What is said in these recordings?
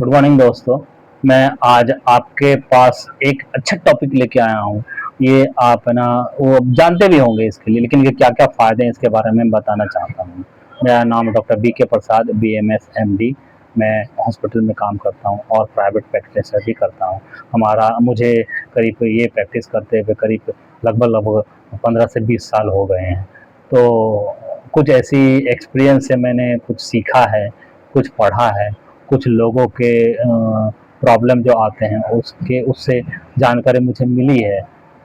Good morning दोस्तों। मैं आज आपके पास एक अच्छा टॉपिक लेके आया हूँ। ये आप है ना वो जानते भी होंगे इसके लिए, लेकिन ये क्या क्या फ़ायदे हैं इसके बारे में बताना चाहता हूँ। मेरा नाम डॉक्टर बी के प्रसाद, BMS MD। मैं हॉस्पिटल में काम करता हूँ और प्राइवेट प्रैक्टिस भी करता हूँ। मुझे करीब ये प्रैक्टिस करते हुए करीब लगभग लगभग 15 से 20 साल हो गए हैं। तो कुछ ऐसी एक्सपीरियंस से मैंने कुछ सीखा है, कुछ पढ़ा है, कुछ लोगों के प्रॉब्लम जो आते हैं उसके उससे जानकारी मुझे मिली है।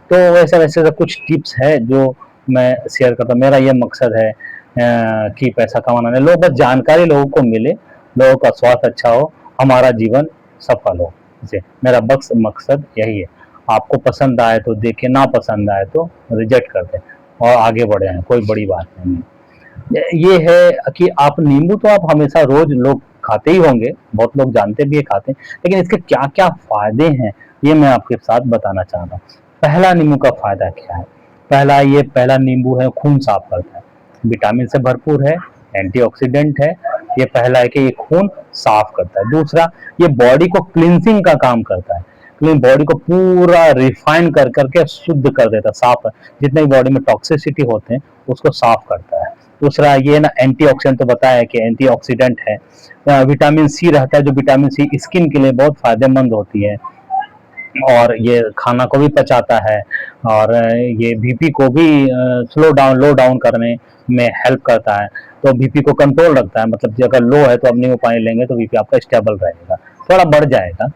तो वैसे तो कुछ टिप्स है जो मैं शेयर करता हूँ। मेरा ये मकसद है कि पैसा कमाना नहीं, लोग बस जानकारी लोगों को मिले, लोगों का स्वास्थ्य अच्छा हो, हमारा जीवन सफल हो। जी, मेरा बस मकसद यही है। आपको पसंद आए तो देखें, ना पसंद आए तो रिजेक्ट कर दें और आगे बढ़े हैं, कोई बड़ी बात नहीं है। ये है कि आप नींबू तो आप हमेशा रोज लोग खाते ही होंगे, बहुत लोग जानते भी है, खाते हैं, लेकिन इसके क्या क्या फायदे हैं ये मैं आपके साथ बताना चाह रहा हूँ। पहला नींबू का फायदा क्या है? पहला नींबू है, खून साफ करता है, विटामिन से भरपूर है, एंटीऑक्सीडेंट है। ये पहला है कि ये खून साफ करता है। दूसरा, ये बॉडी को क्लिनसिंग का काम करता है, क्लीन बॉडी को पूरा रिफाइन कर करके शुद्ध कर देता है, साफ, जितने भी बॉडी में टॉक्सिसिटी होते हैं उसको साफ करता है। दूसरा ये ना एंटीऑक्सीडेंट, तो बताया कि एंटीऑक्सीडेंट है। विटामिन सी रहता है, जो विटामिन सी स्किन के लिए बहुत फायदेमंद होती है, और ये खाना को भी पचाता है, और ये बीपी को भी लो डाउन करने में हेल्प करता है। तो बीपी को कंट्रोल रखता है, मतलब कि अगर लो है तो आप नींबू पानी लेंगे तो बीपी आपका स्टेबल रहेगा, थोड़ा बढ़ जाएगा।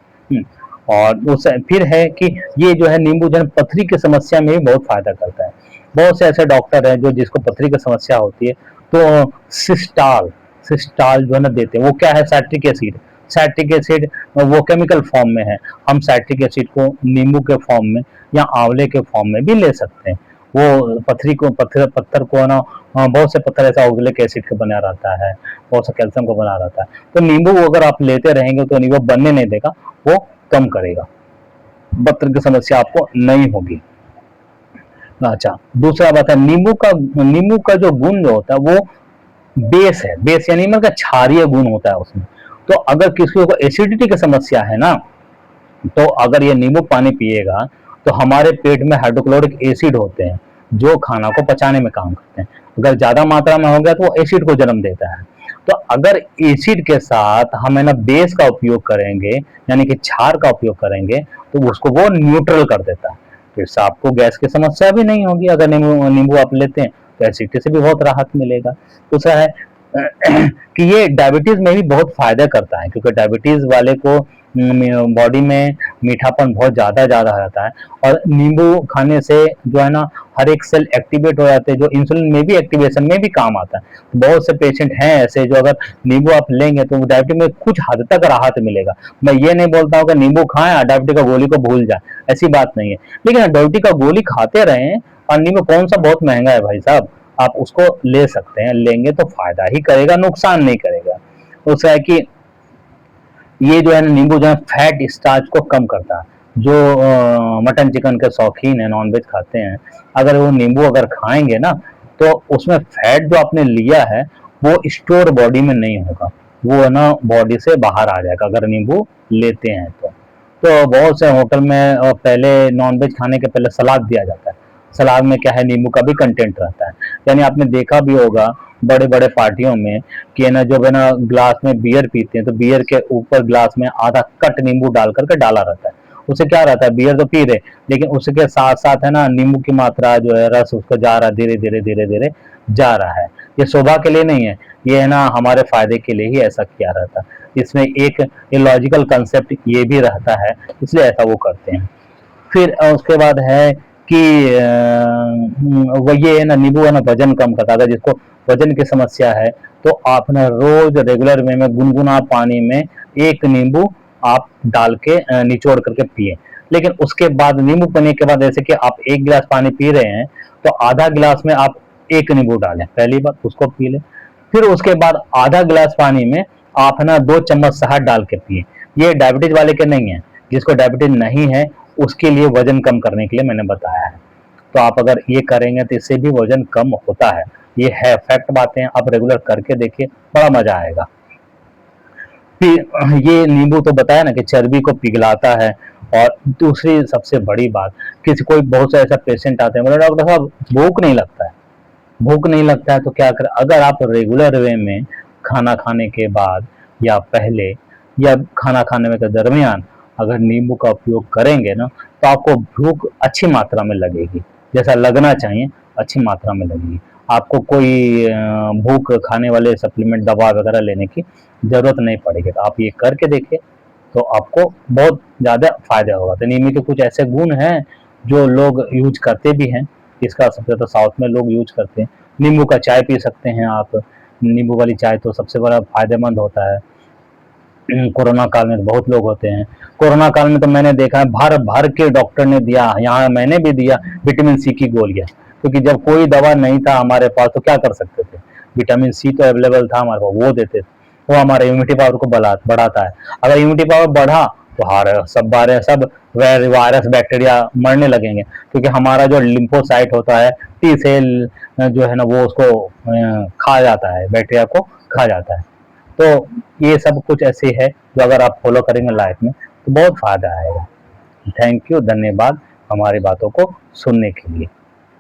और उस फिर है कि ये जो है नींबू जो है पथरी की समस्या में भी बहुत फायदा करता है। बहुत से ऐसे डॉक्टर हैं जो जिसको पथरी की समस्या होती है, तो सिस्टाल सिस्टाल जो है ना देते हैं। वो क्या है? Citric acid. सैट्रिक एसिड वो केमिकल फॉर्म में है। हम सैट्रिक एसिड को नींबू के फॉर्म में या आंवले के फॉर्म में भी ले सकते हैं। वो पथरी को पत्थर को ना, बहुत से पत्थर ऐसा ऑक्जेलिक एसिड का बना रहता है, बहुत सा कैल्शियम का बना रहता है। तो नींबू अगर आप लेते रहेंगे तो नींबू बनने नहीं देगा, वो कम करेगा, पत्थर की समस्या आपको नहीं होगी। अच्छा, दूसरा बात है नींबू का जो गुण जो होता है वो बेस है। बेस यानी मतलब क्षारीय गुण होता है उसमें। तो अगर किसी को एसिडिटी की समस्या है ना, तो अगर ये नींबू पानी पिएगा तो हमारे पेट में हाइड्रोक्लोरिक एसिड होते हैं जो खाना को पचाने में काम करते हैं। अगर ज्यादा मात्रा में हो गया तो वो एसिड को जन्म देता है। तो अगर एसिड के साथ हम है ना बेस का उपयोग करेंगे, यानी कि क्षार का उपयोग करेंगे, तो उसको वो न्यूट्रल कर देता है। तो इससे आपको गैस की समस्या भी नहीं होगी। अगर नींबू नींबू आप लेते हैं तो एसिडिटी से भी बहुत राहत मिलेगा। दूसरा है कि ये डायबिटीज में भी बहुत फायदा करता है, क्योंकि डायबिटीज वाले को बॉडी में मीठापन बहुत ज्यादा ज्यादा रहता है, और नींबू खाने से जो है ना हर एक सेल एक्टिवेट हो जाते हैं, जो इंसुलिन में भी एक्टिवेशन में भी काम आता है। बहुत से पेशेंट हैं ऐसे जो अगर नींबू आप लेंगे तो डायबिटीज में कुछ हद तक राहत मिलेगा। मैं ये नहीं बोलता हूँ कि नींबू खाएं डायबिटीज का गोली को भूल जाए, ऐसी बात नहीं है, लेकिन डायबिटीज का गोली खाते रहें। और नींबू कौन सा बहुत महंगा है भाई साहब, आप उसको ले सकते हैं, लेंगे तो फायदा ही करेगा, नुकसान नहीं करेगा। उसका है कि ये जो है ना नींबू जो है फैट स्टार्च को कम करता है। जो मटन चिकन के शौकीन है, नॉनवेज खाते हैं, अगर वो नींबू अगर खाएंगे ना, तो उसमें फैट जो आपने लिया है वो स्टोर बॉडी में नहीं होगा, वो है ना बॉडी से बाहर आ जाएगा अगर नींबू लेते हैं तो बहुत से होटल में पहले नॉनवेज खाने के पहले सलाद दिया जाता है। सलाद में क्या है? नींबू का भी कंटेंट रहता है। यानी आपने देखा भी होगा बड़े बड़े पार्टियों में कि है ना, जो है ना ग्लास में बियर पीते हैं तो बियर के ऊपर ग्लास में आधा कट नींबू डाल करके डाला रहता है। उससे क्या रहता है? बियर तो पी रहे, लेकिन उसके साथ साथ है ना नींबू की मात्रा जो है, रस उसको जा रहा है, धीरे धीरे धीरे धीरे जा रहा है। ये शोभा के लिए नहीं है, ये है ना हमारे फायदे के लिए ही ऐसा किया रहता है। इसमें एक लॉजिकल कंसेप्ट ये भी रहता है, इसलिए ऐसा वो करते हैं। फिर उसके बाद है कि वो ये है ना नींबू है ना वजन कम करता है। अगर जिसको वजन की समस्या है तो आप ना रोज रेगुलर वे में गुनगुना पानी में एक नींबू आप डाल के निचोड़ करके पिए। लेकिन उसके बाद नींबू पीने के बाद, जैसे कि आप एक गिलास पानी पी रहे हैं तो आधा गिलास में आप एक नींबू डालें, पहली बार उसको पी लें। फिर उसके बाद आधा गिलास पानी में आप ना 2 चम्मच शहद डाल के पिए। ये डायबिटीज वाले के नहीं है, जिसको डायबिटीज नहीं है उसके लिए वजन कम करने के लिए मैंने बताया है। तो आप अगर ये करेंगे तो इससे भी वजन कम होता है। ये है फैक्ट, बातें आप रेगुलर करके देखिए, बड़ा मजा आएगा। ये नींबू तो बताया ना कि चर्बी को पिघलाता है। और दूसरी सबसे बड़ी बात, किसी कोई बहुत से ऐसा पेशेंट आते हैं, बोले डॉक्टर साहब भूख नहीं लगता है, भूख नहीं लगता है तो क्या करें? अगर आप रेगुलर वे में खाना खाने के बाद या पहले या खाना खाने में के दरमियान अगर नींबू का उपयोग करेंगे ना, तो आपको भूख अच्छी मात्रा में लगेगी, जैसा लगना चाहिए अच्छी मात्रा में लगेगी। आपको कोई भूख खाने वाले सप्लीमेंट दवा वगैरह लेने की ज़रूरत नहीं पड़ेगी। तो आप ये करके देखिए, तो आपको बहुत ज़्यादा फ़ायदा होगा। तो नींबू के कुछ ऐसे गुण हैं जो लोग यूज़ करते भी हैं। इसका सबसे ज़्यादा साउथ में लोग यूज़ करते हैं। नींबू का चाय पी सकते हैं आप। नींबू वाली चाय तो सबसे बड़ा फ़ायदेमंद होता है। कोरोना काल में तो बहुत लोग होते हैं। कोरोना काल में तो मैंने देखा है भर भर के डॉक्टर ने दिया, यहाँ मैंने भी दिया विटामिन सी की गोलियाँ, क्योंकि जब कोई दवा नहीं था हमारे पास तो क्या कर सकते थे। विटामिन सी तो अवेलेबल था हमारे पास, वो देते थे। वो हमारे इम्यूनिटी पावर को बढ़ाता है। अगर इम्यूनिटी पावर बढ़ा तो सब वायरस बैक्टीरिया मरने लगेंगे, क्योंकि हमारा जो लिम्फोसाइट होता है, टी सेल जो है ना, वो उसको खा जाता है, बैक्टीरिया को खा जाता है। तो ये सब कुछ ऐसे है जो अगर आप फॉलो करेंगे लाइफ में तो बहुत फायदा आएगा। थैंक यू, धन्यवाद हमारी बातों को सुनने के लिए।